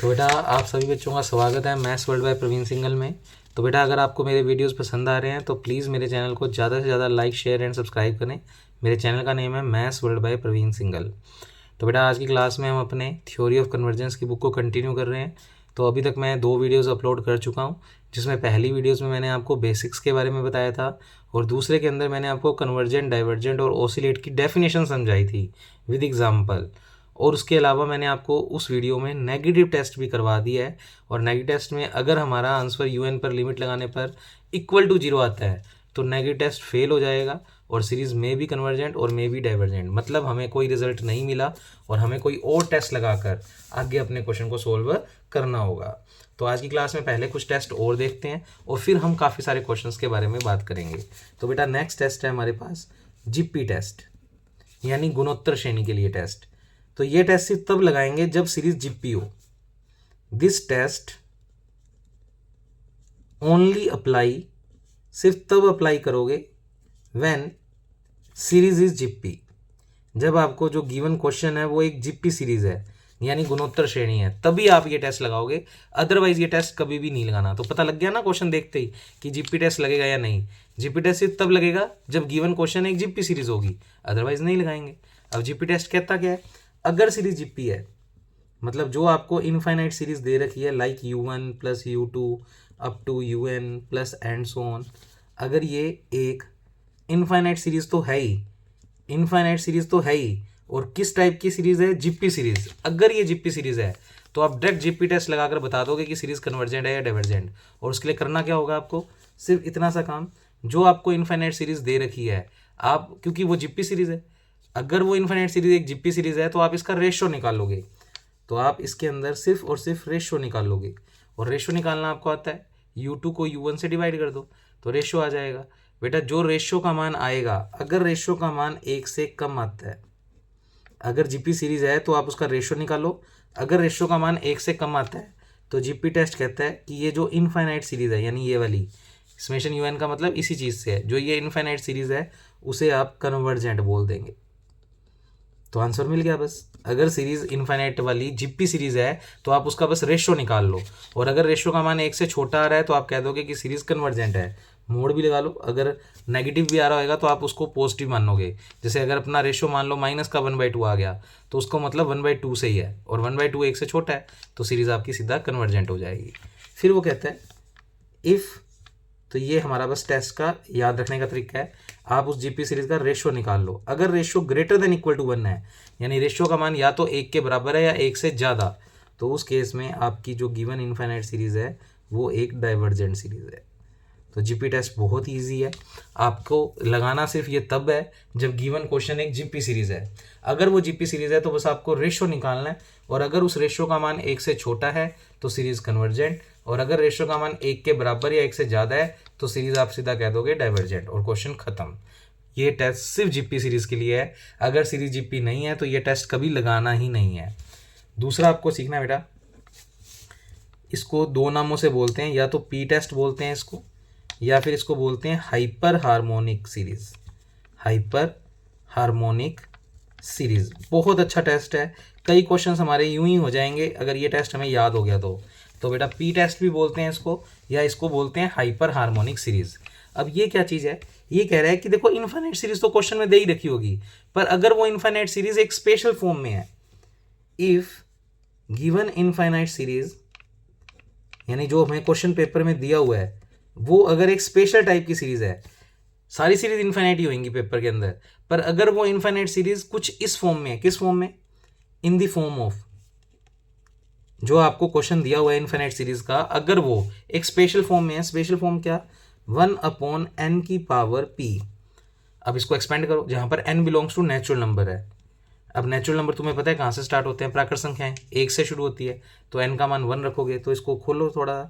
तो बेटा आप सभी बच्चों का स्वागत है maths world by Praveen Singhal में। तो बेटा अगर आपको मेरे वीडियोस पसंद आ रहे हैं तो प्लीज़ मेरे चैनल को ज़्यादा से ज़्यादा लाइक शेयर एंड सब्सक्राइब करें। मेरे चैनल का नेम है maths world by Praveen Singhal. तो बेटा आज की क्लास में हम अपने थ्योरी ऑफ कन्वर्जेंस की बुक को कंटिन्यू कर रहे हैं। तो अभी तक मैं 2 वीडियोस अपलोड कर चुका हूँ, जिसमें पहली वीडियोस में मैंने आपको बेसिक्स के बारे में बताया था और दूसरे के अंदर मैंने आपको कन्वर्जेंट, डाइवर्जेंट और ऑसिलेट की डेफिनेशन समझाई थी विद एग्जाम्पल। और उसके अलावा मैंने आपको उस वीडियो में नेगेटिव टेस्ट भी करवा दिया है। और नेगेटिव टेस्ट में अगर हमारा आंसर UN पर लिमिट लगाने पर इक्वल टू 0 आता है तो नेगेटिव टेस्ट फेल हो जाएगा और सीरीज़ में भी कन्वर्जेंट और में भी डाइवर्जेंट, मतलब हमें कोई रिजल्ट नहीं मिला और हमें कोई और टेस्ट लगाकर आगे अपने क्वेश्चन को सोल्व करना होगा। तो आज की क्लास में पहले कुछ टेस्ट और देखते हैं और फिर हम काफ़ी सारे क्वेश्चंस के बारे में बात करेंगे। तो बेटा नेक्स्ट टेस्ट है हमारे पास जिप्पी टेस्ट, यानी गुणोत्तर श्रेणी के लिए टेस्ट। तो ये टेस्ट सिर्फ तब लगाएंगे जब सीरीज जिप्पी हो। दिस टेस्ट ओनली अप्लाई, सिर्फ तब अप्लाई करोगे व्हेन सीरीज इज जिप्पी, जब आपको जो गिवन क्वेश्चन है वो एक जिप्पी सीरीज है यानी गुणोत्तर श्रेणी है, तभी आप ये टेस्ट लगाओगे। अदरवाइज ये टेस्ट कभी भी नहीं लगाना। तो पता लग गया ना क्वेश्चन देखते ही कि जिप्पी टेस्ट लगेगा या नहीं। जिप्पी टेस्ट सिर्फ तब लगेगा जब गिवन क्वेश्चन एक जिप्पी सीरीज होगी, अदरवाइज नहीं लगाएंगे। अब जिप्पी टेस्ट कहता क्या है? अगर सीरीज जिप्पी है, मतलब जो आपको इनफाइनाइट सीरीज दे रखी है like U1 plus U2 up to UN plus and so on, अगर ये एक इनफाइनाइट सीरीज तो है ही, इनफाइनाइट सीरीज तो है ही, और किस टाइप की सीरीज है? जिप्पी सीरीज। अगर ये जिप्पी सीरीज है तो आप डायरेक्ट जिप्पी टेस्ट लगाकर बता दोगे कि सीरीज कन्वर्जेंट है या डाइवर्जेंट। और उसके लिए करना क्या होगा आपको? सिर्फ इतना सा काम, जो आपको इनफाइनाइट सीरीज दे रखी है आप, क्योंकि वो जिप्पी सीरीज है, अगर वो इनफाइनाइट सीरीज एक जिप्पी सीरीज है तो आप इसका रेशो निकाल लोगे। तो आप इसके अंदर सिर्फ और सिर्फ रेशो निकाल लोगे, और रेशो निकालना आपको आता है। U2 को U1 से डिवाइड कर दो तो रेशो आ जाएगा। बेटा जो रेशो का मान आएगा, अगर रेशो का मान 1 से कम आता है, अगर जीपी सीरीज है तो आप उसका रेशो निकालो। अगर रेशो का मान 1 से कम आता है तो जीपी टेस्ट कहता है कि ये जो इनफाइनाइट सीरीज है, यानी ये वाली समेशन UN का मतलब इसी चीज़ से है, जो ये इनफाइनाइट सीरीज है उसे आप कन्वर्जेंट बोल देंगे। तो आंसर मिल गया बस। अगर सीरीज इनफाइनाइट वाली जिप्पी सीरीज है तो आप उसका बस रेशो निकाल लो, और अगर रेशो का मान 1 से छोटा आ रहा है तो आप कह दोगे कि सीरीज कन्वर्जेंट है। मोड भी लगा लो, अगर नेगेटिव भी आ रहा होगा तो आप उसको पॉजिटिव मानोगे। जैसे अगर अपना रेशो मान लो माइनस का 1/2 आ गया तो उसको मतलब 1/2 से ही है, और 1/2 1 से छोटा है तो सीरीज आपकी सीधा कन्वर्जेंट हो जाएगी। फिर वो कहता है इफ़, तो ये हमारा बस टेस्ट का याद रखने का तरीका है। आप उस जीपी सीरीज का रेशो निकाल लो। अगर ratio greater than equal to 1 है, यानी रेशो का मान या तो 1 के बराबर है या 1 से ज़्यादा, तो उस केस में आपकी जो गिवन इनफाइनाइट सीरीज है वो एक डाइवर्जेंट सीरीज है। तो जीपी टेस्ट बहुत ही ईजी है, आपको लगाना सिर्फ ये तब है जब गिवन क्वेश्चन एक जीपी सीरीज है। अगर वो जीपी सीरीज है तो बस आपको रेशो निकालना है, और अगर उस रेशो का मान 1 से छोटा है तो सीरीज कन्वर्जेंट, और अगर रेशो का मान 1 के बराबर या 1 से ज़्यादा है तो सीरीज आप सीधा कह दोगे डाइवर्जेंट, और क्वेश्चन खत्म। ये टेस्ट सिर्फ जीपी सीरीज के लिए है। अगर सीरीज जीपी नहीं है तो ये टेस्ट कभी लगाना ही नहीं है। दूसरा आपको सीखना है बेटा, इसको 2 नामों से बोलते हैं, या तो पी टेस्ट बोलते हैं इसको, या फिर इसको बोलते हैं hyper harmonic series. Hyper harmonic series बहुत अच्छा टेस्ट है, कई क्वेश्चंस हमारे यूं ही हो जाएंगे अगर ये टेस्ट हमें याद हो गया तो बेटा पी टेस्ट भी बोलते हैं इसको, या इसको बोलते हैं हाइपर हार्मोनिक सीरीज। अब ये क्या चीज़ है? ये कह रहा है कि देखो इनफाइनाइट सीरीज तो क्वेश्चन में दे ही रखी होगी, पर अगर वो इनफाइनाइट सीरीज एक स्पेशल फॉर्म में है, इफ गिवन इनफाइनाइट सीरीज, यानी जो हमें क्वेश्चन पेपर में दिया हुआ है वो अगर एक स्पेशल टाइप की सीरीज है, सारी सीरीज इनफाइनाइट ही होंगी पेपर के अंदर, पर अगर वो इनफाइनाइट सीरीज कुछ इस फॉर्म में है, किस फॉर्म में? इन द फॉर्म ऑफ, जो आपको क्वेश्चन दिया हुआ है इनफाइनाइट सीरीज का, अगर वो एक स्पेशल फॉर्म में है। स्पेशल फॉर्म क्या? 1/n की पावर p। अब इसको एक्सपेंड करो, जहां पर n belongs to natural number है। अब नेचुरल नंबर तुम्हें पता है कहाँ से स्टार्ट होते हैं? प्राकृत संख्याएं 1 से शुरू होती है, तो n का मान 1 रखोगे, तो इसको खोलो थोड़ा,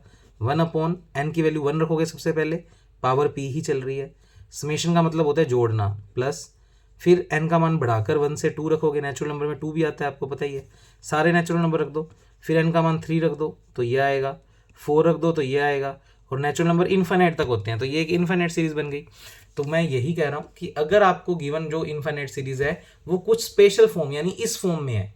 1/n की वैल्यू 1 रखोगे सबसे पहले, पावर p ही चल रही है। समेशन का मतलब होता है जोड़ना, प्लस फिर n का मान बढ़ाकर 1 से 2 रखोगे, नेचुरल नंबर में 2 भी आता है आपको पता ही है। सारे नेचुरल नंबर रख दो, फिर n का मान 3 रख दो तो ये आएगा, 4 रख दो तो ये आएगा, और नेचुरल नंबर इनफाइनाइट तक होते हैं, तो ये एक इनफाइनाइट सीरीज बन गई। तो मैं यही कह रहा हूँ कि अगर आपको गिवन जो इनफाइनाइट सीरीज है वो कुछ स्पेशल फॉर्म यानी इस फॉर्म में है,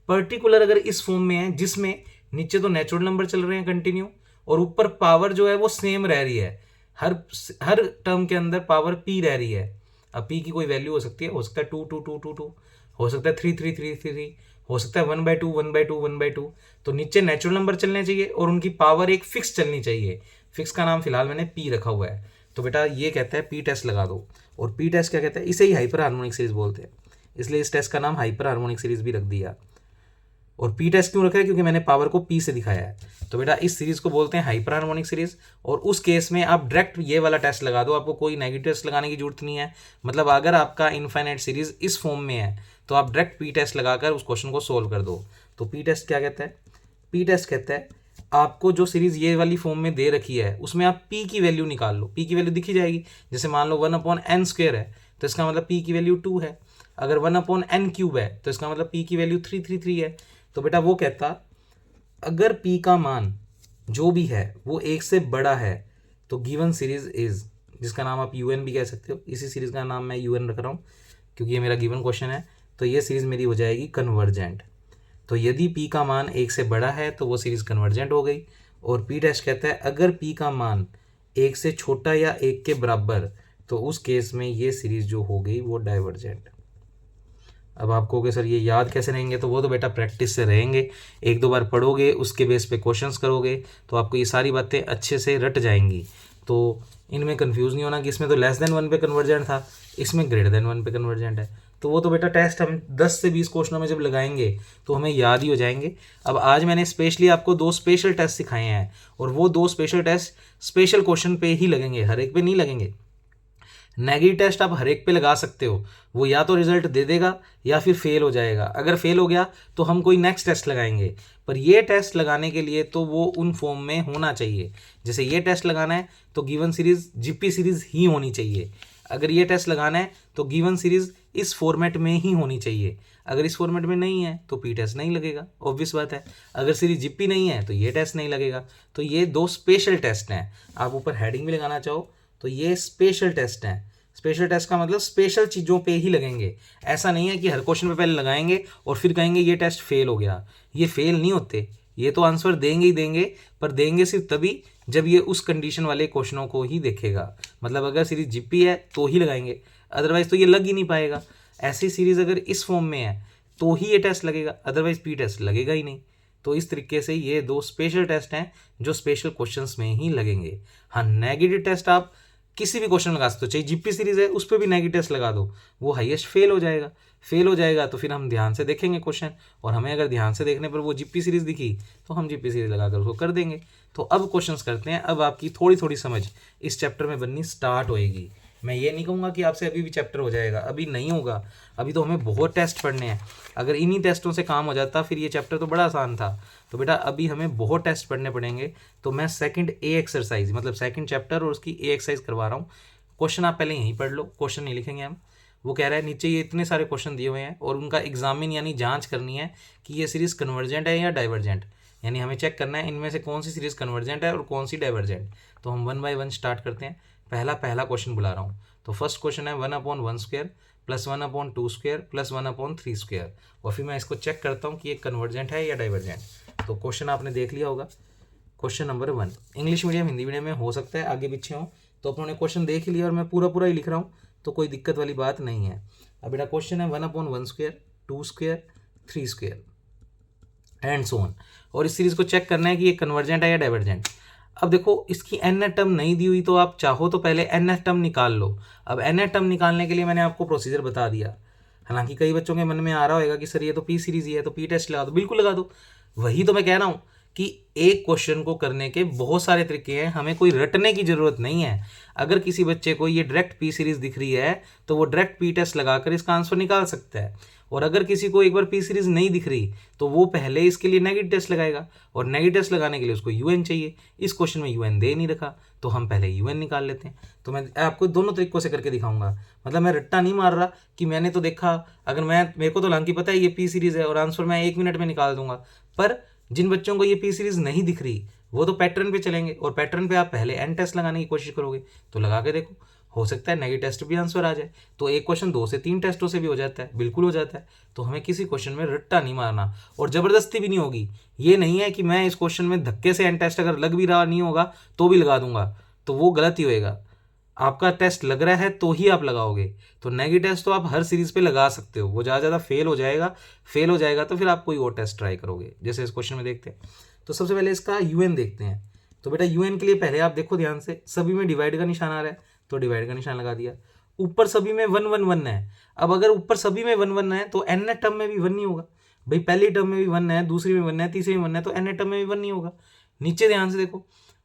पर्टिकुलर अगर इस फॉर्म में है जिसमें नीचे तो नेचुरल नंबर चल रहे हैं कंटिन्यू, और ऊपर पावर जो है वो सेम रह रही है, हर टर्म के अंदर पावर p रह रही है। अब p की कोई वैल्यू हो सकती है, हो सकता है 2 2 2 2 2, हो सकता है 3 3 3 3, हो सकता है 1/2 1/2 1/2। तो नीचे नेचुरल नंबर चलने चाहिए और उनकी पावर एक फिक्स चलनी चाहिए। फिक्स का नाम फिलहाल मैंने p रखा हुआ है। तो बेटा ये कहता है p टेस्ट लगा दो, और p टेस्ट क्या कहता है, इसे ही हाइपर हार्मोनिक सीरीज बोलते हैं, इसलिए इस टेस्ट का नाम हाइपर हार्मोनिक सीरीज भी रख दिया। और पी टेस्ट क्यों रखा है, क्योंकि मैंने पावर को पी से दिखाया है। तो बेटा इस सीरीज को बोलते हैं हाइपर हार्मोनिक सीरीज, और उस केस में आप डायरेक्ट ये वाला टेस्ट लगा दो, आपको कोई नेगेटिव टेस्ट लगाने की जरूरत नहीं है। मतलब अगर आपका इनफाइनाइट सीरीज इस फॉर्म में है तो आप डायरेक्ट पी टेस्ट लगाकर उस क्वेश्चन को सोल्व कर दो। तो पी टेस्ट क्या कहता है, पी टेस्ट कहता है आपको जो सीरीज ये वाली फॉर्म में दे रखी है उसमें आप p की वैल्यू निकाल लो। p की वैल्यू दिखी जाएगी, जैसे मान लो 1/n² है तो इसका मतलब p की वैल्यू 2 है। अगर 1/n³ है तो इसका मतलब p की वैल्यू 333 है। तो बेटा वो कहता अगर p का मान जो भी है वो 1 से बड़ा है तो गिवन सीरीज इज, जिसका नाम आप un भी कह सकते हो, इसी सीरीज का नाम मैं un रख रहा हूँ क्योंकि ये मेरा गिवन क्वेश्चन है। तो ये सीरीज मेरी हो जाएगी कन्वर्जेंट। तो यदि p का मान 1 से बड़ा है तो वो सीरीज कन्वर्जेंट हो गई। और p टेस्ट कहता है अगर p का मान 1 से छोटा या 1 के बराबर तो उस केस में ये सीरीज जो हो गई वो डाइवर्जेंट। अब आप कहोगे सर ये याद कैसे रहेंगे, तो वो तो बेटा प्रैक्टिस से रहेंगे, एक दो बार पढ़ोगे उसके बेस पे क्वेश्चंस करोगे तो आपको ये सारी बातें अच्छे से रट जाएंगी। तो इनमें कंफ्यूज नहीं होना कि इसमें तो लेस देन 1 पे कन्वर्जेंट था, इसमें ग्रेटर देन 1 पे कन्वर्जेंट है। तो वो तो बेटा टेस्ट हम 10 से 20 क्वेश्चनों में जब लगाएंगे तो हमें याद ही हो जाएंगे। अब आज मैंने स्पेशली आपको 2 स्पेशल टेस्ट सिखाए हैं, और वो 2 स्पेशल टेस्ट स्पेशल क्वेश्चन पे ही लगेंगे, हर एक पे नहीं लगेंगे। नेगेटिव टेस्ट आप हर एक पे लगा सकते हो, वो या तो रिजल्ट दे देगा या फिर फेल हो जाएगा। अगर फेल हो गया तो हम कोई नेक्स्ट टेस्ट लगाएंगे, पर ये टेस्ट लगाने के लिए तो वो उन फॉर्म में होना चाहिए। जैसे ये टेस्ट लगाना है तो गिवन सीरीज जीपी सीरीज ही होनी चाहिए। अगर ये टेस्ट लगाना है तो गिवन सीरीज इस फॉर्मेट में ही होनी चाहिए। अगर इस फॉर्मेट में नहीं है तो पी टेस्ट नहीं लगेगा, ऑब्वियस बात है। अगर सीरीज जीपी नहीं है तो ये टेस्ट नहीं लगेगा। तो ये 2 स्पेशल टेस्ट हैं, आप ऊपर हेडिंग भी लगाना चाहो तो ये स्पेशल टेस्ट हैं। स्पेशल टेस्ट का मतलब स्पेशल चीज़ों पे ही लगेंगे। ऐसा नहीं है कि हर क्वेश्चन पे पहले लगाएंगे और फिर कहेंगे ये टेस्ट फेल हो गया। ये फेल नहीं होते, ये तो आंसर देंगे ही देंगे, पर देंगे सिर्फ तभी जब ये उस कंडीशन वाले क्वेश्चनों को ही देखेगा। मतलब अगर सीरीज जीपी है तो ही लगाएंगे, अदरवाइज तो ये लग ही नहीं पाएगा। ऐसी सीरीज अगर इस फॉर्म में है तो ही ये टेस्ट लगेगा, अदरवाइज पी टेस्ट लगेगा ही नहीं। तो इस तरीके से ये 2 स्पेशल टेस्ट हैं जो स्पेशल क्वेश्चंस में ही लगेंगे। हाँ, नेगेटिव टेस्ट आप किसी भी क्वेश्चन लगा सकते हो, चाहे जीपी सीरीज है उस पर भी नेगेटिव टेस्ट लगा दो, वो हाईएस्ट फेल हो जाएगा। फेल हो जाएगा तो फिर हम ध्यान से देखेंगे क्वेश्चन, और हमें अगर ध्यान से देखने पर वो जीपी सीरीज दिखी तो हम जीपी सीरीज लगाकर उसको कर देंगे। तो अब क्वेश्चंस करते हैं। अब आपकी थोड़ी थोड़ी समझ इस चैप्टर में बननी स्टार्ट होएगी। मैं ये नहीं कहूँगा कि आपसे अभी भी चैप्टर हो जाएगा, अभी नहीं होगा। अभी तो हमें बहुत टेस्ट पढ़ने हैं। अगर इन्हीं टेस्टों से काम हो जाता फिर ये चैप्टर तो बड़ा आसान था। तो बेटा अभी हमें बहुत टेस्ट पढ़ने पड़ेंगे। तो मैं सेकंड ए एक्सरसाइज, मतलब सेकंड चैप्टर और उसकी ए एक्सरसाइज करवा रहा हूँ। क्वेश्चन आप पहले यहीं पढ़ लो, क्वेश्चन नहीं लिखेंगे हम। वो कह रहा है नीचे ये इतने सारे क्वेश्चन दिए हुए हैं और उनका एग्जामिन यानी जांच करनी है कि ये सीरीज कन्वर्जेंट है या डाइवर्जेंट। यानी हमें चेक करना है इनमें से कौन सी सीरीज कन्वर्जेंट है और कौन सी डाइवर्जेंट। तो हम 1 बाय 1 स्टार्ट करते हैं। पहला क्वेश्चन बुला रहा हूँ। तो फर्स्ट क्वेश्चन है 1/1² + 1/2² + 1/3²। और फिर मैं इसको चेक करता हूँ कि ये कन्वर्जेंट है या डाइवर्जेंट। तो क्वेश्चन आपने देख लिया होगा। Question number 1, English medium Hindi medium में हो सकता है आगे पीछे हो, तो अपने क्वेश्चन देख लिया और मैं पूरा ही लिख रहा हूँ, तो कोई दिक्कत वाली बात नहीं है। अब बेटा क्वेश्चन है 1/1², 2² 3² एंड सो ऑन। और इस सीरीज को चेक करना है कि ये कन्वर्जेंट है या डाइवर्जेंट। अब देखो इसकी एन टर्म नहीं दी हुई, तो आप चाहो तो पहले एन टर्म निकाल लो। अब एन टर्म निकालने के लिए मैंने आपको प्रोसीजर बता दिया। हालांकि कई बच्चों के मन में आ रहा होगा कि सर ये तो पी सीरीज ही है तो पी टेस्ट लगा दो। बिल्कुल लगा दो, वही तो मैं कह रहा हूँ कि एक क्वेश्चन को करने के बहुत सारे तरीके हैं, हमें कोई रटने की जरूरत नहीं है। अगर किसी बच्चे को ये डायरेक्ट पी सीरीज दिख रही है तो वो डायरेक्ट पी टेस्ट लगाकर इसका आंसर निकाल सकता है। और अगर किसी को एक बार पी सीरीज नहीं दिख रही तो वो पहले इसके लिए नेगेटिव टेस्ट लगाएगा, और नेगेटिव टेस्ट लगाने के लिए उसको यूएन चाहिए। इस क्वेश्चन में यूएन दे नहीं रखा तो हम पहले यूएन निकाल लेते हैं। तो मैं आपको दोनों तरीकों से करके दिखाऊंगा। मतलब मैं रट्टा नहीं मार रहा कि मैंने तो देखा, अगर मेरे को तो हालांकि पता है ये पी सीरीज है और आंसर मैं 1 मिनट में निकाल दूंगा। पर जिन बच्चों को ये पी सीरीज नहीं दिख रही वो तो पैटर्न पे चलेंगे, और पैटर्न पे आप पहले एन टेस्ट लगाने की कोशिश करोगे। तो लगा के देखो, हो सकता है नेगेटिव टेस्ट भी आंसर आ जाए। तो एक क्वेश्चन 2 से 3 टेस्टों से भी हो जाता है, बिल्कुल हो जाता है। तो हमें किसी क्वेश्चन में रट्टा नहीं मारना और ज़बरदस्ती भी नहीं होगी। ये नहीं है कि मैं इस क्वेश्चन में धक्के से एन टेस्ट अगर लग भी रहा नहीं होगा तो भी लगा दूंगा, तो वो गलत ही होएगा। आपका टेस्ट लग रहा है तो ही आप लगाओगे। तो नेगेटिव टेस्ट तो आप हर सीरीज पे लगा सकते हो, वो ज़्यादा फेल हो जाएगा तो फिर आप कोई और टेस्ट ट्राई करोगे। जैसे इस क्वेश्चन में देखते हैं, तो सबसे पहले इसका यूएन देखते हैं। तो बेटा यूएन के लिए पहले आप देखो ध्यान से, सभी में डिवाइड का निशान आ रहा है तो डिवाइड का निशान लगा दिया। ऊपर सभी में 1 1 1 है। अब अगर ऊपर सभी में 1 1 है तो एन टर्म में भी 1 नहीं होगा भाई। पहली टर्म में भी 1 है, दूसरी में 1 है, तीसरी में 1 है, तो एन टर्म में भी 1 नहीं होगा। नीचे ध्यान से देखो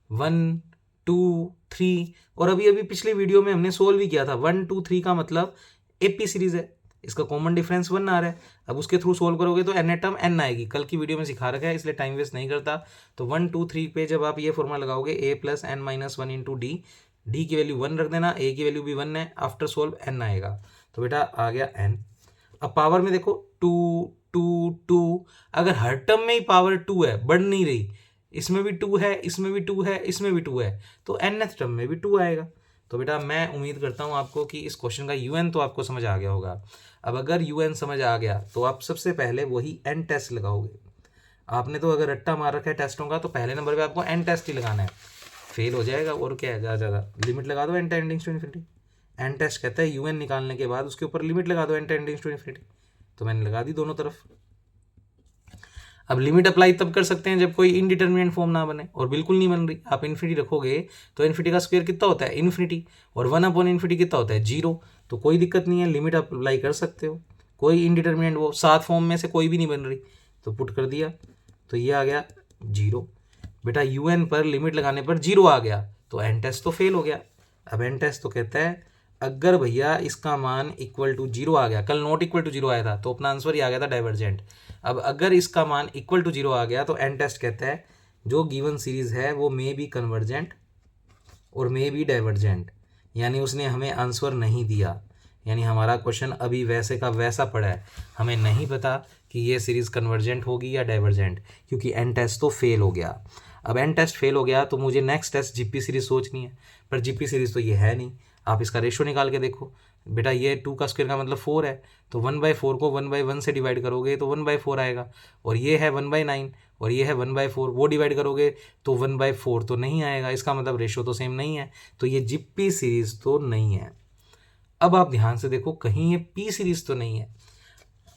1 2 3, और अभी अभी पिछली वीडियो में हमने सोल्व भी किया था। 1 2 3 का मतलब एपी सीरीज है, इसका कॉमन डिफरेंस 1 आ रहा है। अब उसके थ्रू सोल्व करोगे तो एन टर्म एन आएगी। कल की वीडियो में सिखा रखा है, इसलिए टाइम वेस्ट नहीं करता। तो 1 2 3 पे जब आप ये फॉर्मूला लगाओगे a plus n minus 1 into d, d की वैल्यू 1 रख देना, ए की वैल्यू भी 1 है, आफ्टर सोल्व एन आएगा। तो बेटा आ गया एन। अब पावर में देखो 2 2 2, अगर हर टर्म में ही पावर 2 है, बढ़ नहीं रही, इसमें भी 2 है, इसमें भी 2 है, इसमें भी 2 है, तो nth टर्म में भी 2 आएगा। तो बेटा मैं उम्मीद करता हूँ आपको कि इस क्वेश्चन का यूएन तो आपको समझ आ गया होगा। अब अगर यूएन समझ आ गया तो आप सबसे पहले वही एन टेस्ट लगाओगे। आपने तो अगर रट्टा मार रखा है टेस्टों का, तो पहले नंबर पे आपको एन टेस्ट ही लगाना है। फेल हो जाएगा और क्या है, ज़्यादा लिमिट लगा दो n tendings to infinity. N test कहता है यूएन निकालने के बाद उसके ऊपर लिमिट लगा दो एन टेंडिंग्स टू इन्फिनिटी। तो मैंने लगा दी दोनों तरफ। अब लिमिट अप्लाई तब कर सकते हैं जब कोई इनडिटर्मिनेंट फॉर्म ना बने, और बिल्कुल नहीं बन रही। आप इन्फिनिटी रखोगे तो इन्फिनिटी का स्क्वायर कितना होता है, इन्फिनिटी, और 1 अपॉन इन्फिनिटी कितना होता है, 0। तो कोई दिक्कत नहीं है, लिमिट अप्लाई कर सकते हो। कोई इनडिटर्मिनेंट वो 7 फॉर्म में से कोई भी नहीं बन रही, तो पुट कर दिया, तो ये आ गया 0। बेटा यूएन पर लिमिट लगाने पर 0 आ गया, तो एन टेस्ट तो फेल हो गया। अब एन टेस्ट तो कहता है अगर भैया इसका मान इक्वल टू 0 आ गया, कल नॉट इक्वल टू 0 आया था तो अपना आंसर ही आ गया था डाइवर्जेंट। अब अगर इसका मान इक्वल टू 0 आ गया तो एन टेस्ट कहता है जो गिवन सीरीज है वो मे बी कन्वर्जेंट और मे बी डाइवर्जेंट, यानी उसने हमें आंसर नहीं दिया, यानी हमारा क्वेश्चन अभी वैसे का वैसा पड़ा है। हमें नहीं पता कि ये सीरीज़ कन्वर्जेंट होगी या डाइवर्जेंट, क्योंकि एन टेस्ट तो फेल हो गया। अब एन टेस्ट फेल हो गया तो मुझे नेक्स्ट टेस्ट जीपी सीरीज सोचनी है, पर जीपी सीरीज तो ये है नहीं। आप इसका रेशो निकाल के देखो बेटा, ये 2 का स्क्वायर का मतलब 4 है, तो 1/4 को 1/1 से डिवाइड करोगे तो 1/4 आएगा, और ये है 1/9 और ये है 1/4, वो डिवाइड करोगे तो 1/4 तो नहीं आएगा। इसका मतलब रेशो तो सेम नहीं है, तो ये जीपी सीरीज तो नहीं है। अब आप ध्यान से देखो, कहीं ये पी सीरीज तो नहीं है।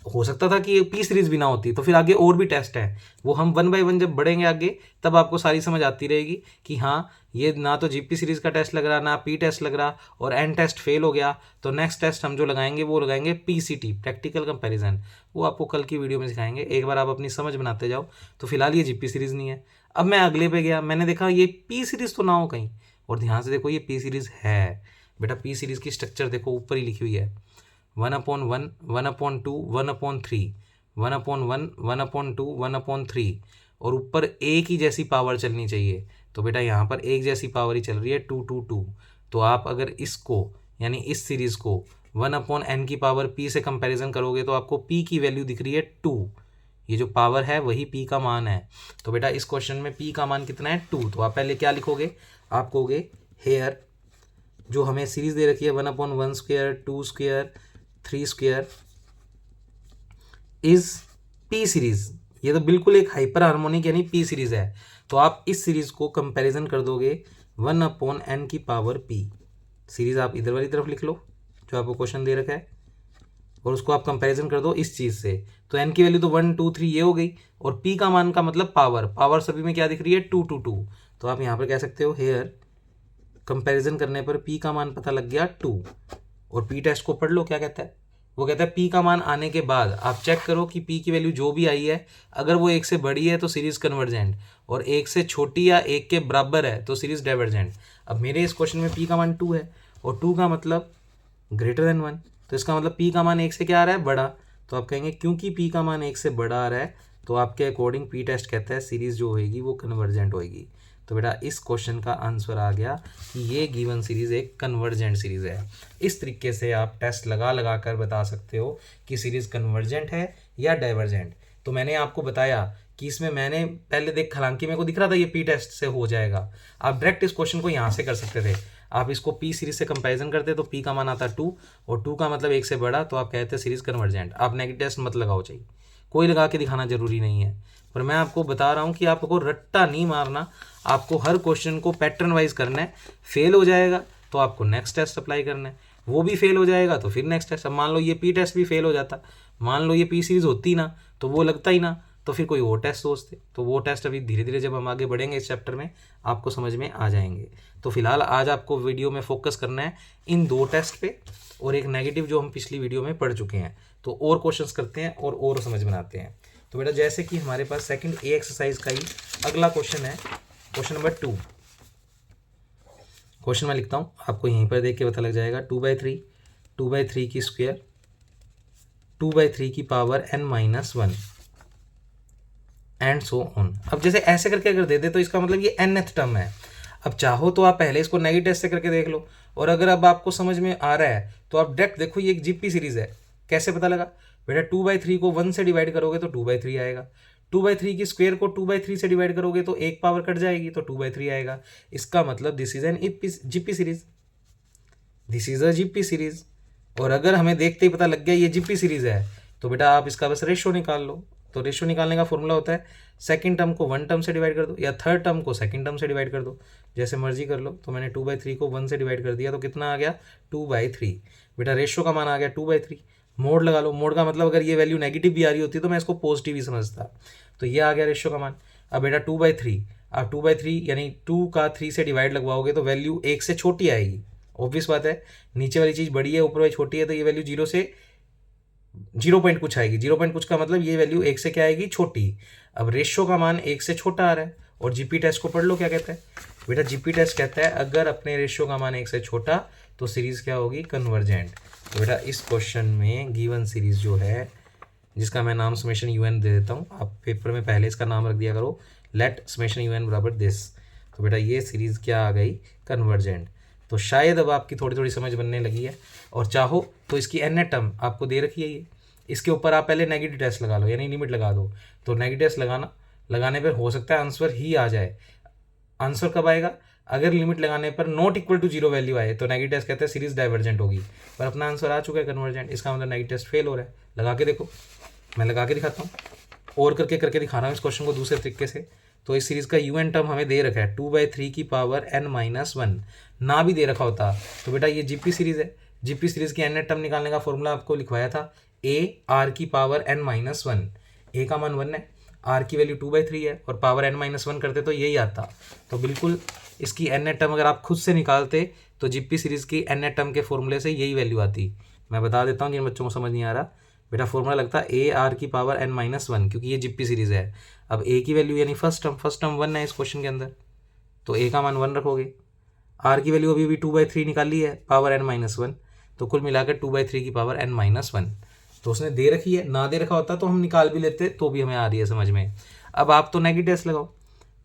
हो सकता था कि ये पी सीरीज भी ना होती, तो फिर आगे और भी टेस्ट है, वो हम 1/1 जब बढ़ेंगे आगे तब आपको सारी समझ आती रहेगी कि हाँ ये ना तो जीपी सीरीज का टेस्ट लग रहा, ना पी टेस्ट लग रहा, और एन टेस्ट फेल हो गया। तो नेक्स्ट टेस्ट हम जो लगाएंगे वो लगाएंगे पीसीटी, प्रैक्टिकल कंपैरिजन। वो आपको कल की वीडियो में सिखाएंगे, एक बार आप अपनी समझ बनाते जाओ। तो फिलहाल ये जीपी सीरीज नहीं है। अब मैं अगले पे गया, मैंने देखा ये पी सीरीज तो ना हो कहीं, और ध्यान से देखो ये पी सीरीज है। बेटा पी सीरीज की स्ट्रक्चर देखो, ऊपर ही लिखी हुई है 1/1, 1/2, 1/3, 1/1, 1/2, 1/3, और ऊपर एक ही जैसी पावर चलनी चाहिए। तो बेटा यहाँ पर एक जैसी पावर ही चल रही है 2 2 2। तो आप अगर इसको यानी इस सीरीज़ को 1/n की पावर p से कंपैरिजन करोगे तो आपको p की वैल्यू दिख रही है 2। ये जो पावर है वही p का मान है। तो बेटा इस क्वेश्चन में p का मान कितना है, 2। तो आप पहले क्या लिखोगे, आप कहोगे हेयर जो हमें सीरीज दे रखी है 1/1 square, 2 square, 3 square is P series. ये तो बिल्कुल एक हाइपर हार्मोनिक यानी पी सीरीज है। तो आप इस सीरीज को कंपैरिजन कर दोगे 1/n की पावर p। सीरीज आप इधर वाली तरफ लिख लो जो आपको क्वेश्चन दे रखा है, और उसको आप कंपैरिजन कर दो इस चीज़ से। तो n की वैल्यू तो 1 2 3 ये हो गई, और p का मान का मतलब पावर, पावर सभी में क्या दिख रही है 2 2 2। तो आप यहाँ पर कह सकते हो हेयर कंपैरिजन करने पर p का मान पता लग गया 2। और p टेस्ट को पढ़ लो क्या कहता है, वो कहता है p का मान आने के बाद आप चेक करो कि p की वैल्यू जो भी आई है अगर वो 1 से बड़ी है तो सीरीज कन्वर्जेंट, और 1 से छोटी या 1 के बराबर है तो सीरीज डाइवर्जेंट। अब मेरे इस क्वेश्चन में p का मान 2 है और 2 का मतलब ग्रेटर देन 1, तो इसका मतलब p का मान 1 से क्या आ रहा है, बड़ा। तो आप कहेंगे क्योंकि p का मान 1 से बड़ा आ रहा है तो आपके अकॉर्डिंग p टेस्ट कहता है सीरीज जो होगी वो कन्वर्जेंट होगी। तो बेटा इस क्वेश्चन का आंसर आ गया कि ये गिवन सीरीज़ एक कन्वर्जेंट सीरीज़ है। इस तरीके से आप टेस्ट लगा कर बता सकते हो कि सीरीज़ कन्वर्जेंट है या डाइवर्जेंट। तो मैंने आपको बताया कि इसमें मैंने पहले देख, हालांकि मेरे को दिख रहा था ये पी टेस्ट से हो जाएगा, आप डायरेक्ट इस क्वेश्चन को यहाँ से कर सकते थे। आप इसको पी सीरीज से कंपैरिजन करते तो पी का मान आता 2 और 2 का मतलब 1 से बड़ा, तो आप कहते हैं सीरीज कन्वर्जेंट। आप नेगेटिव टेस्ट मत लगाओ, चाहिए कोई लगा के दिखाना जरूरी नहीं है, पर मैं आपको बता रहा हूँ कि आपको रट्टा नहीं मारना, आपको हर क्वेश्चन को पैटर्न वाइज करना है। फेल हो जाएगा तो आपको नेक्स्ट टेस्ट अप्लाई करना है, वो भी फेल हो जाएगा तो फिर नेक्स्ट टेस्ट। अब मान लो ये पी टेस्ट भी फेल हो जाता, मान लो ये पी सीरीज होती ना तो वो लगता ही ना, तो फिर कोई और टेस्ट सोचते। तो वो टेस्ट अभी धीरे धीरे जब हम आगे बढ़ेंगे इस चैप्टर में आपको समझ में आ जाएंगे। तो फिलहाल आज आपको वीडियो में फोकस करना है इन 2 टेस्ट पे और एक नेगेटिव जो हम पिछली वीडियो में पढ़ चुके हैं। तो और क्वेश्चंस करते हैं और समझ बनाते हैं। तो बेटा जैसे कि हमारे पास सेकंड ए एक्सरसाइज का ही अगला क्वेश्चन है, क्वेश्चन नंबर 2। क्वेश्चन मैं लिखता हूँ, आपको यहीं पर देख के पता लग जाएगा। 2/3 की स्क्वायर 2/3 की power n-1 and so on. अब जैसे ऐसे करके अगर दे दे तो इसका मतलब ये nth टर्म है। अब चाहो तो आप पहले इसको नेगेटिव से करके देख लो, और अगर अब आपको समझ में आ रहा है तो आप डायरेक्ट देखो ये एक जीपी सीरीज है। कैसे पता लगा बेटा, 2/3 को 1 से डिवाइड करोगे तो 2/3 आएगा, 2/3 की स्क्वायर को 2/3 से डिवाइड करोगे तो एक पावर कट जाएगी तो 2/3 आएगा। इसका मतलब this is an GP series, this is a GP series. और अगर हमें देखते ही पता लग गया ये जीपी सीरीज है तो बेटा आप इसका बस रेशियो निकाल लो। तो रेशियो निकालने का फॉर्मूला होता है सेकंड टर्म को 1 टर्म से डिवाइड कर दो या थर्ड टर्म को सेकंड टर्म से डिवाइड कर दो, जैसे मर्जी कर लो। तो मैंने 2/3 को 1 से डिवाइड कर दिया तो कितना आ गया 2/3। बेटा रेशियो का मान आ गया 2/3। मोड लगा लो, मोड का मतलब अगर ये वैल्यू नेगेटिव भी आ रही होती तो मैं इसको पॉजिटिव ही समझता। तो ये आ गया रेशियो का मान। अब बेटा 2/3, आप 2/3 यानी 2 का 3 से डिवाइड लगवाओगे तो वैल्यू 1 से छोटी आएगी। ऑब्वियस बात है, नीचे वाली चीज़ बड़ी है ऊपर वाली छोटी है, तो ये वैल्यू 0 से 0 पॉइंट कुछ आएगी। 0 पॉइंट कुछ का मतलब ये वैल्यू 1 से क्या आएगी, छोटी। अब रेशियो का मान 1 से छोटा आ रहा है। और जीपी टेस्ट को पढ़ लो क्या कहता है बेटा, जीपी टेस्ट कहता है अगर अपने रेशियो का मान 1 से छोटा तो सीरीज क्या होगी, कन्वर्जेंट। तो बेटा इस क्वेश्चन में गिवन सीरीज जो है, जिसका मैं नाम समेशन यूएन दे देता हूँ, आप पेपर में पहले इसका नाम रख दिया करो, लेट समेशन यूएन बराबर दिस। तो बेटा ये सीरीज क्या आ गई, कन्वर्जेंट। तो शायद अब आपकी थोड़ी थोड़ी समझ बनने लगी है। और चाहो तो इसकी एन टर्म आपको दे रखी है ये, इसके ऊपर आप पहले नेगेटिव टेस्ट लगा लो, यानी लिमिट लगा दो। तो नेगेटिव टेस्ट लगाने पर हो सकता है आंसर ही आ जाए। आंसर कब आएगा, अगर लिमिट लगाने पर नॉट इक्वल टू 0 वैल्यू आए तो नेगेटिव टेस्ट कहते हैं सीरीज डाइवर्जेंट होगी। पर अपना आंसर आ चुका है कन्वर्जेंट, इसका मतलब नेगेटिव टेस्ट फेल हो रहा है। लगा के देखो, मैं लगा के दिखाता हूँ और करके दिखा रहा हूँ इस क्वेश्चन को दूसरे तरीके से। तो इस सीरीज का यूएन टर्म हमें दे रखा है 2/3 की पावर n-1, ना भी दे रखा होता तो बेटा ये जीपी सीरीज है। जीपी सीरीज की एन टर्म निकालने का फॉर्मूला आपको लिखवाया था r की पावर n-1। ए का मान 1 है, r की वैल्यू 2/3 है और पावर n-1 करते तो यही आता। तो बिल्कुल इसकी एन टर्म अगर आप खुद से निकालते तो जीपी सीरीज की एन टर्म के फॉर्मूले से यही वैल्यू आती। मैं बता देता हूँ जिन बच्चों को समझ नहीं आ रहा, बेटा फॉर्मूला लगता है ar की पावर n-1, क्योंकि ये जीपी सीरीज है। अब a की वैल्यू यानी फर्स्ट टर्म 1 है इस क्वेश्चन के अंदर, तो a का मान 1 रखोगे। r की वैल्यू अभी भी 2/3 निकाली है, पावर n-1, तो कुल मिलाकर 2/3 की पावर n-1। तो उसने दे रखी है, ना दे रखा होता तो हम निकाल भी लेते तो भी हमें आ रही है समझ में। अब आप तो नेगेटिव टेस्ट लगाओ,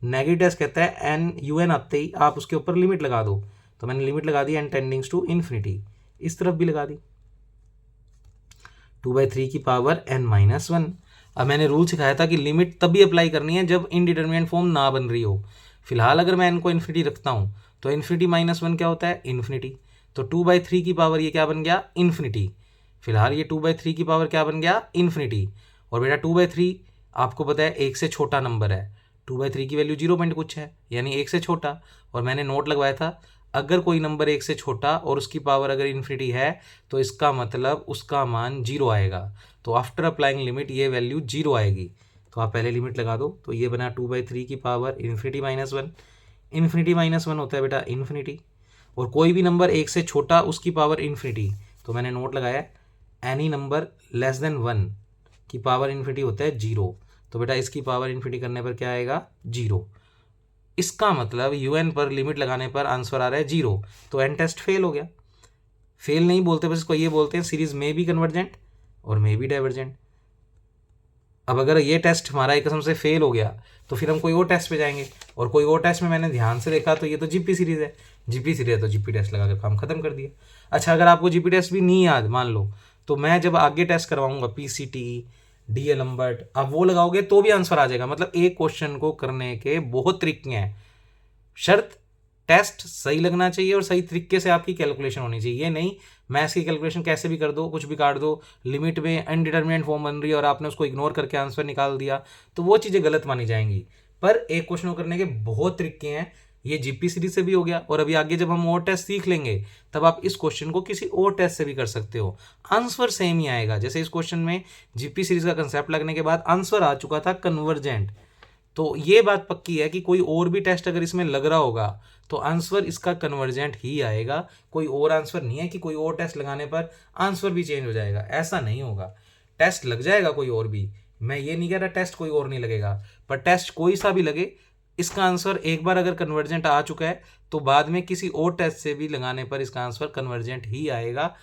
नेगेटिव टेस्ट कहता है n आते ही आप उसके ऊपर लिमिट लगा दो। तो मैंने लिमिट लगा दी n टेंडिंग्स टू इन्फिनिटी, इस तरफ भी लगा दी 2/3 की पावर n-1। अब मैंने रूल सिखाया था कि लिमिट तभी अप्लाई करनी है जब इनडिटरमिनेंट फॉर्म ना बन रही हो। फिलहाल अगर मैं n को इन्फिनिटी रखता हूँ तो इन्फिनिटी -1 क्या होता है, इन्फिनिटी। तो 2/3 की पावर ये क्या बन गया, इन्फिनिटी। फिलहाल ये 2/3 की पावर क्या बन गया, इन्फिनिटी। और बेटा 2/3 आपको पता है 1 से छोटा नंबर है, 2/3 की वैल्यू 0 पॉइंट कुछ है यानी 1 से छोटा। और मैंने नोट लगवाया था अगर कोई नंबर 1 से छोटा और उसकी पावर अगर इन्फिनिटी है तो इसका मतलब उसका मान 0 आएगा। तो आफ्टर अप्लाइंग लिमिट ये वैल्यू 0 आएगी। तो आप पहले लिमिट लगा दो, तो ये बना 2/3 की पावर इन्फिनिटी -1। इन्फिनिटी -1 होता है बेटा इन्फिनिटी, और कोई भी नंबर 1 से छोटा उसकी पावर इन्फिनिटी। तो मैंने नोट लगाया एनी नंबर लेस देन 1 की पावर इन्फिनिटी होता है 0। तो बेटा इसकी पावर इन्फिनिटी करने पर क्या आएगा, 0। इसका मतलब यूएन पर लिमिट लगाने पर आंसर आ रहा है 0। तो एन टेस्ट फेल हो गया। फेल नहीं बोलते, बस इसको ये बोलते हैं सीरीज में भी कन्वर्जेंट और में भी डाइवर्जेंट। अब अगर ये टेस्ट हमारा एक कसम से फेल हो गया तो फिर हम कोई और टेस्ट पे जाएंगे, और कोई और टेस्ट में मैंने ध्यान से देखा तो ये तो जीपी सीरीज है, जीपी सीरीज है तो जीपी टेस्ट लगा के काम खत्म कर दिया। अच्छा अगर आपको जीपी टेस्ट भी नहीं याद मान लो, तो मैं जब आगे टेस्ट करवाऊंगा पीसीटी, डी ए लंबर्ट, आप वो लगाओगे तो भी आंसर आ जाएगा। मतलब एक क्वेश्चन को करने के बहुत तरीके हैं, शर्त टेस्ट सही लगना चाहिए और सही तरीके से आपकी कैलकुलेशन होनी चाहिए। ये नहीं मैथ्स की कैलकुलेशन कैसे भी कर दो, कुछ भी काट दो, लिमिट में अनडिटरमिनेट फॉर्म बन रही है और आपने उसको इग्नोर करके आंसर निकाल दिया, तो वो चीज़ें गलत मानी जाएंगी। पर एक क्वेश्चन को करने के बहुत तरीके हैं। ये जीपी सीरीज से भी हो गया, और अभी आगे जब हम और टेस्ट सीख लेंगे तब आप इस क्वेश्चन को किसी और टेस्ट से भी कर सकते हो, आंसर सेम ही आएगा। जैसे इस क्वेश्चन में जीपी सीरीज का कंसेप्ट लगने के बाद आंसर आ चुका था कन्वर्जेंट, तो ये बात पक्की है कि कोई और भी टेस्ट अगर इसमें लग रहा होगा तो आंसर इसका कन्वर्जेंट ही आएगा। कोई और आंसर नहीं है कि कोई और टेस्ट लगाने पर आंसर भी चेंज हो जाएगा, ऐसा नहीं होगा। टेस्ट लग जाएगा कोई और भी, मैं ये नहीं कह रहा टेस्ट कोई और नहीं लगेगा, पर टेस्ट कोई सा भी लगे, इसका आंसर एक बार अगर कन्वर्जेंट आ चुका है तो बाद में किसी और टेस्ट से भी लगाने पर इसका आंसर कन्वर्जेंट ही आएगा,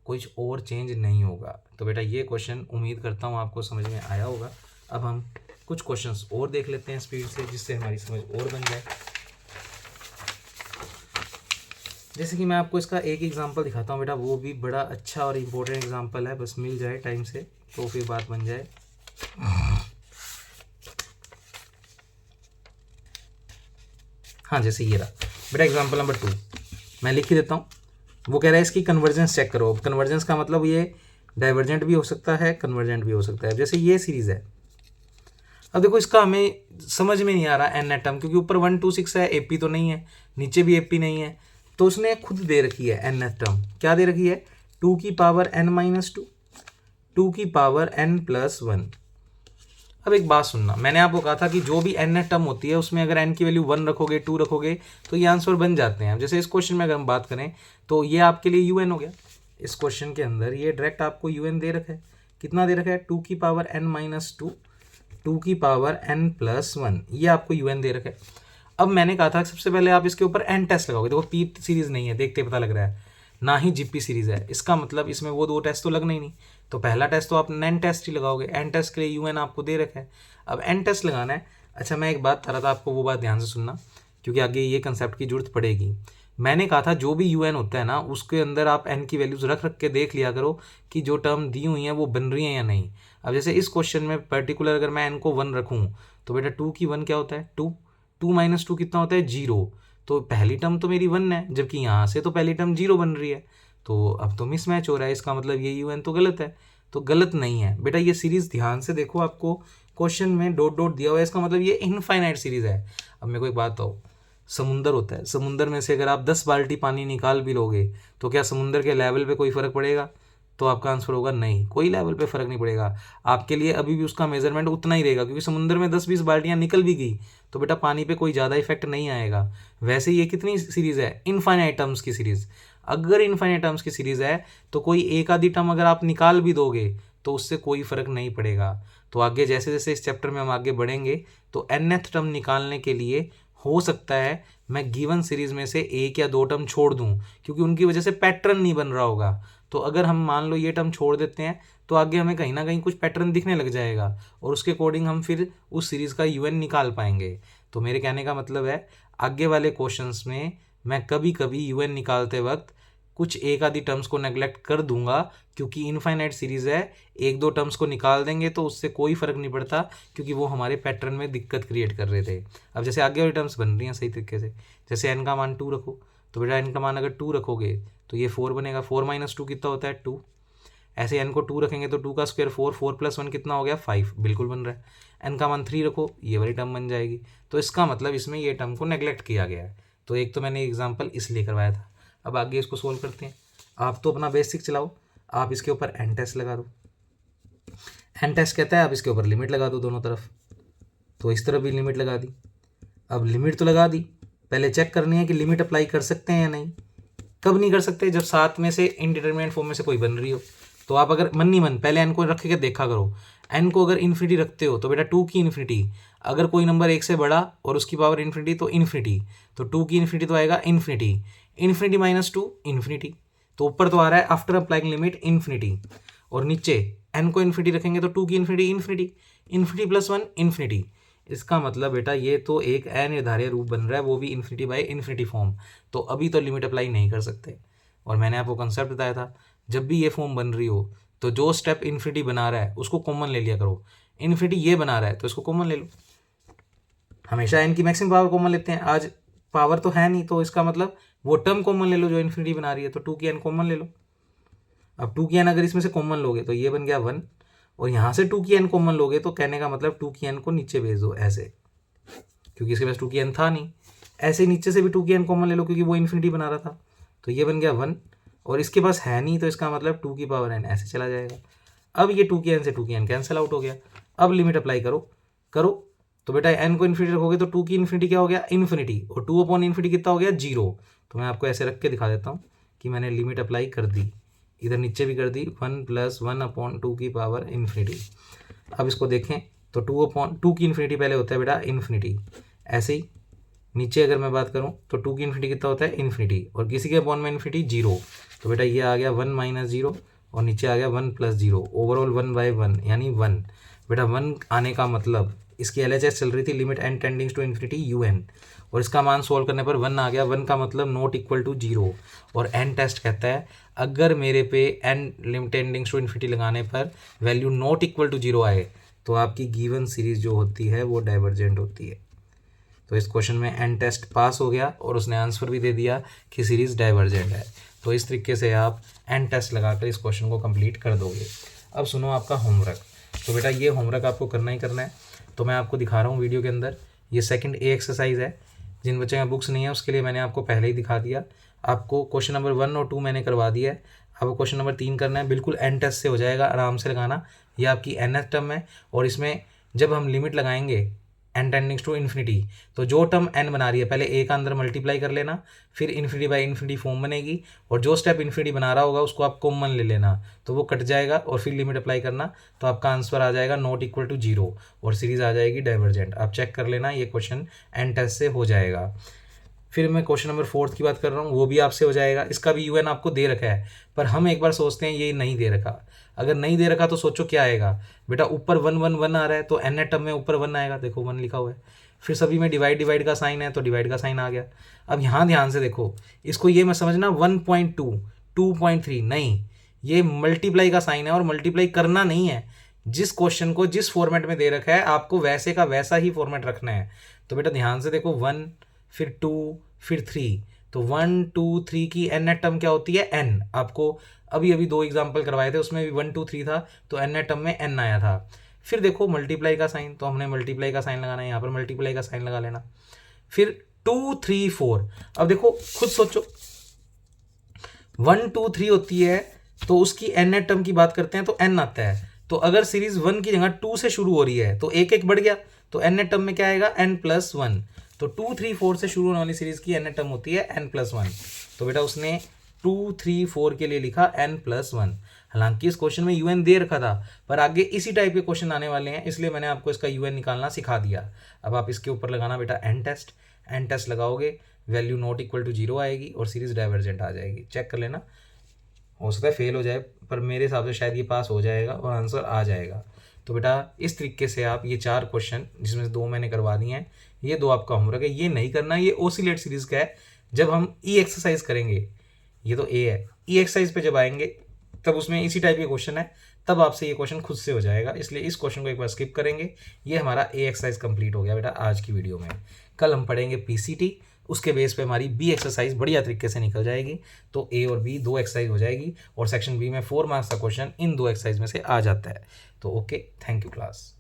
कुछ और चेंज नहीं होगा। तो बेटा ये क्वेश्चन उम्मीद करता हूँ आपको समझ में आया होगा। अब हम कुछ क्वेश्चंस और देख लेते हैं स्पीड से, जिससे हमारी समझ और बन जाए। जैसे कि मैं आपको इसका एक एग्जांपल दिखाता हूँ बेटा, वो भी बड़ा अच्छा और इम्पोर्टेंट एग्जांपल है, बस मिल जाए टाइम से तो फिर बात बन जाए। हाँ, जैसे ये रहा बेटा एग्जांपल नंबर 2, मैं लिख ही देता हूँ। वो कह रहा है इसकी कन्वर्जेंस चेक करो। कन्वर्जेंस का मतलब ये डाइवर्जेंट भी हो सकता है, कन्वर्जेंट भी हो सकता है। जैसे ये सीरीज़ है, अब देखो इसका हमें समझ में नहीं आ रहा एन एटम, क्योंकि ऊपर 1 2 6 है, एपी तो नहीं है, नीचे भी एपी नहीं है, तो उसने खुद दे रखी है एन एटम। क्या दे रखी है? 2 की पावर n-2, 2 की पावर n+1। अब एक बात सुनना, मैंने आपको कहा था कि जो भी एन टर्म होती है उसमें अगर एन की वैल्यू 1 रखोगे, 2 रखोगे तो ये आंसर बन जाते हैं। जैसे इस क्वेश्चन में अगर हम बात करें तो ये आपके लिए यूएन हो गया। इस क्वेश्चन के अंदर ये डायरेक्ट आपको यूएन दे रखा है। कितना दे रखा है? 2 की पावर n-2, 2 की पावर n+1, ये आपको यूएन दे रखा है। अब मैंने कहा था सबसे पहले आप इसके ऊपर एन टेस्ट लगाओगे। देखो पी सीरीज नहीं है, देखते पता लग रहा है, ना ही जीपी सीरीज है, इसका मतलब इसमें वो 2 टेस्ट तो लगना ही नहीं। तो पहला टेस्ट तो आप एन टेस्ट ही लगाओगे, एन टेस्ट के लिए यूएन आपको दे रखा है। अब एन टेस्ट लगाना है। अच्छा, मैं एक बात बता रहा था आपको, वो बात ध्यान से सुनना, क्योंकि आगे ये कंसेप्ट की जरूरत पड़ेगी। मैंने कहा था जो भी यूएन होता है ना, उसके अंदर आप एन की वैल्यूज रख रख के देख लिया करो कि जो टर्म दी हुई हैं वो बन रही हैं या नहीं। अब जैसे इस क्वेश्चन में पर्टिकुलर अगर मैं एन को 1 रखूँ तो बेटा 2 की 1 क्या होता है? 2, 2 - 2 कितना होता है? 0। तो पहली टर्म तो मेरी 1 है, जबकि यहाँ से तो पहली टर्म 0 बन रही है, तो अब तो मिसमैच हो रहा है। इसका मतलब ये यूएन तो गलत है। तो गलत नहीं है बेटा, ये सीरीज़ ध्यान से देखो, आपको क्वेश्चन में डॉट डॉट दिया हुआ है, इसका मतलब ये इनफाइनाइट सीरीज़ है। अब मेरे को एक बात बताओ, समुंदर होता है, समुंदर में से अगर आप 10 बाल्टी पानी निकाल भी लोगे तो क्या समुंदर के लेवल पे कोई फ़र्क पड़ेगा? तो आपका आंसर होगा नहीं, कोई लेवल पे फ़र्क नहीं पड़ेगा। आपके लिए अभी भी उसका मेजरमेंट उतना ही रहेगा, क्योंकि समुंदर में 10-20 बाल्टियाँ निकल भी गई तो बेटा पानी पे कोई ज़्यादा इफेक्ट नहीं आएगा। वैसे ये कितनी सीरीज़ है? इनफाइनाइट टर्म्स की सीरीज़। अगर इनफाइनाइट टर्म्स की सीरीज़ है तो कोई एक आधी टर्म अगर आप निकाल भी दोगे तो उससे कोई फ़र्क नहीं पड़ेगा। तो आगे जैसे जैसे इस चैप्टर में हम आगे बढ़ेंगे तो nth टर्म निकालने के लिए हो सकता है मैं गिवन सीरीज़ में से 1 या 2 टर्म छोड़ दूं, क्योंकि उनकी वजह से पैटर्न नहीं बन रहा होगा। तो अगर हम मान लो ये टर्म छोड़ देते हैं तो आगे हमें कहीं ना कहीं कुछ पैटर्न दिखने लग जाएगा और उसके अकॉर्डिंग हम फिर उस सीरीज़ का यूएन निकाल पाएंगे। तो मेरे कहने का मतलब है आगे वाले क्वेश्चंस में मैं कभी कभी यूएन निकालते वक्त कुछ एक आधी टर्म्स को नेगलेक्ट कर दूंगा, क्योंकि इनफाइनाइट सीरीज़ है, 1-2 टर्म्स को निकाल देंगे तो उससे कोई फ़र्क नहीं पड़ता, क्योंकि वो हमारे पैटर्न में दिक्कत क्रिएट कर रहे थे। अब जैसे आगे वाली टर्म्स बन रही हैं सही तरीके से, जैसे n का मान 2 रखो, तो बेटा n का मान अगर 2 रखोगे तो ये 4 बनेगा। 4 - 2 कितना होता है? 2। ऐसे n को 2 रखेंगे तो 2 का स्क्वायर 4, 4 + 1 कितना हो गया? 5, बिल्कुल बन रहा है। n का मान 3 रखो, ये वाली टर्म बन जाएगी। तो इसका मतलब इसमें ये टर्म को नेगलेक्ट किया गया है। तो एक तो मैंने एग्जाम्पल इसलिए करवाया था। अब आगे इसको सोल्व करते हैं। आप तो अपना बेसिक चलाओ, आप इसके ऊपर एन टेस्ट लगा दो। एन टेस्ट कहता है आप इसके ऊपर लिमिट लगा दो दोनों तरफ, तो इस तरफ भी लिमिट लगा दी। अब लिमिट तो लगा दी, पहले चेक करनी है कि लिमिट अप्लाई कर सकते हैं या नहीं। कब नहीं कर सकते? जब 7 में से इनडिटरमिनेट फॉर्म में से कोई बन रही हो। तो आप अगर मन नहीं मन पहले एन को रख के देखा करो। एन को अगर इन्फिनिटी रखते हो तो बेटा 2 की इन्फिनिटी, अगर कोई नंबर 1 से बड़ा और उसकी पावर इन्फिनिटी तो इन्फिनिटी, तो 2 की इन्फिनिटी तो आएगा इन्फिनिटी। इन्फिनिटी -2 इन्फिनिटी, तो ऊपर तो आ रहा है आफ्टर अप्लाइंग लिमिट इन्फिनिटी, और नीचे एन को इन्फिनिटी रखेंगे तो 2 की इन्फिनिटी इन्फिनिटी, इन्फिनिटी +1 इन्फिनिटी। इसका मतलब बेटा ये तो एक अनिर्धारित रूप बन रहा है, वो भी इन्फिनिटी बाय इन्फिनिटी फॉर्म। तो अभी तो लिमिट अप्लाई नहीं कर सकते। और मैंने आपको कंसेप्ट बताया था, जब भी ये फॉर्म बन रही हो तो जो स्टेप इन्फिनिटी बना रहा है उसको कॉमन ले लिया करो। इन्फिनिटी ये बना रहा है तो इसको कॉमन ले लो। हमेशा n की मैक्सिमम पावर कॉमन लेते हैं, आज पावर तो है नहीं, तो इसका मतलब वो टर्म कॉमन ले लो जो इन्फिनिटी बना रही है, तो 2 की n कॉमन ले लो। अब 2 की n अगर इसमें से कॉमन लोगे तो ये बन गया 1, और यहाँ से 2 की n कॉमन लोगे तो कहने का मतलब 2 की n को नीचे भेज दो ऐसे, क्योंकि इसके पास 2 की n था नहीं। ऐसे नीचे से भी 2 की n कॉमन ले लो क्योंकि वो इन्फिनिटी बना रहा था, तो ये बन गया 1, और इसके पास है नहीं तो इसका मतलब 2 की पावर n ऐसे चला जाएगा। अब ये 2 की n से 2 की n कैंसिल आउट हो गया। अब लिमिट अप्लाई करो तो बेटा n को इन्फिनिटी रखोगे तो 2 की इन्फिनिटी क्या हो गया, इन्फिनिटी, और 2 अपॉन इन्फिनिटी कितना हो गया, 0। तो मैं आपको ऐसे रख के दिखा देता हूँ कि मैंने लिमिट अप्लाई कर दी, इधर नीचे भी कर दी, 1 + 1 अपॉन 2 की पावर इन्फिनिटी। अब इसको देखें तो 2 की इन्फिनिटी पहले होता है बेटा इन्फिनिटी, ऐसे ही नीचे अगर मैं बात करूं तो 2 की इन्फिनिटी कितना होता है, इन्फिनिटी, और किसी के अपॉन में इन्फिनिटी 0, तो बेटा ये आ गया 1 - 0, और नीचे आ गया 1 + 0, ओवरऑल 1/1 यानी 1। बेटा 1 आने का मतलब इसकी LHS चल रही थी limit n tendings to infinity UN, और इसका मान सोल्व करने पर 1 आ गया। 1 का मतलब नॉट इक्वल टू 0, और n टेस्ट कहता है अगर मेरे पे n लिमिट टेंडिंग्स टू इन्फिनिटी लगाने पर वैल्यू नॉट इक्वल टू 0 आए तो आपकी गिवन सीरीज जो होती है वो डाइवर्जेंट होती है। तो इस क्वेश्चन में n टेस्ट पास हो गया और उसने आंसर भी दे दिया कि सीरीज डाइवर्जेंट है। तो इस तरीके से आप n टेस्ट लगाकर इस क्वेश्चन को कंप्लीट कर दोगे। अब सुनो आपका होमवर्क। तो बेटा ये होमवर्क आपको करना ही करना है, तो मैं आपको दिखा रहा हूँ वीडियो के अंदर। ये सेकंड A एक्सरसाइज है, जिन बच्चों में बुक्स नहीं है उसके लिए मैंने आपको पहले ही दिखा दिया। आपको क्वेश्चन नंबर 1 और 2 मैंने करवा दिया है, आपको क्वेश्चन नंबर 3 करना है। बिल्कुल n टेस्ट से हो जाएगा, आराम से लगाना। ये आपकी nth टर्म है, और इसमें जब हम लिमिट लगाएंगे n टेंडिंग्स टू इन्फिनिटी, तो जो टर्म n बना रही है पहले a का अंदर मल्टीप्लाई कर लेना, फिर इन्फिनिटी बाई इन्फिनिटी फॉर्म बनेगी, और जो स्टेप इन्फिनिटी बना रहा होगा उसको आप कॉमन ले लेना, तो वो कट जाएगा, और फिर लिमिट अप्लाई करना, तो आपका आंसर आ जाएगा नॉट इक्वल टू 0, और सीरीज आ जाएगी डाइवर्जेंट। आप चेक कर लेना, ये क्वेश्चन n टेस्ट से हो जाएगा। फिर मैं क्वेश्चन नंबर 4 की बात कर रहा हूँ, वो भी आपसे हो जाएगा। इसका भी UN आपको दे रखा है, पर हम एक बार सोचते हैं ये नहीं दे रखा। अगर नहीं दे रखा तो सोचो क्या आएगा बेटा, ऊपर 1 1 1 आ रहा है तो n टर्म में ऊपर 1 आएगा, देखो 1 लिखा हुआ है। फिर सभी में डिवाइड का साइन है तो डिवाइड का साइन आ गया। अब यहाँ ध्यान से देखो, इसको ये मैं समझना 1.2 2.3 नहीं, ये मल्टीप्लाई का साइन है, और मल्टीप्लाई करना नहीं है। जिस क्वेश्चन को जिस फॉर्मेट में दे रखा है आपको वैसे का वैसा ही फॉर्मेट रखना है। तो बेटा ध्यान से देखो, 1 फिर 2 फिर 3, तो 1 2 3 की n टर्म क्या होती है, n। आपको अभी 2 एग्जाम्पल करवाए थे, उसमें भी 1 2 3 था, तो n टर्म में n आया था। फिर देखो मल्टीप्लाई का साइन, तो हमने मल्टीप्लाई का साइन लगाना है, यहाँ पर मल्टीप्लाई का साइन लगा लेना। फिर 2 3 4, अब देखो खुद सोचो, 1 2 3 होती है तो उसकी n टर्म की बात करते हैं तो n आता है। तो अगर सीरीज 1 की जगह 2 से शुरू हो रही है तो एक बढ़ गया, तो n टर्म में क्या आएगा, n + 1। तो 2 3 4 से शुरू होने वाली सीरीज की n टर्म होती है n + 1। तो बेटा उसने 2 3 4 के लिए लिखा n + 1। हालांकि इस क्वेश्चन में UN दे रखा था, पर आगे इसी टाइप के क्वेश्चन आने वाले हैं, इसलिए मैंने आपको इसका UN निकालना सिखा दिया। अब आप इसके ऊपर लगाना बेटा n टेस्ट लगाओगे, वैल्यू नॉट इक्वल टू 0 आएगी और सीरीज डाइवर्जेंट आ जाएगी। चेक कर लेना, हो सकता है फेल हो जाए, पर मेरे हिसाब से शायद ये पास हो जाएगा और आंसर आ जाएगा। तो बेटा इस तरीके से आप ये 4 क्वेश्चन, जिसमें से 2 मैंने करवा दिए हैं, ये 2 आपका होमवर्क है। ये नहीं करना, ये ओसिलेट सीरीज का है। जब हम ई एक्सरसाइज करेंगे, ये तो ए है, ई एक्सरसाइज पे जब आएंगे तब उसमें इसी टाइप के क्वेश्चन है, तब आपसे ये क्वेश्चन खुद से हो जाएगा, इसलिए इस क्वेश्चन को एक बार स्किप करेंगे। ये हमारा ए एक्सरसाइज कंप्लीट हो गया बेटा आज की वीडियो में। कल हम पढ़ेंगे PCT, उसके बेस पे हमारी बी एक्सरसाइज बढ़िया तरीके से निकल जाएगी। तो ए और बी 2 एक्सरसाइज हो जाएगी, और सेक्शन बी में 4 मार्क्स का क्वेश्चन इन 2 एक्सरसाइज में से आ जाता है। तो ओके, थैंक यू क्लास।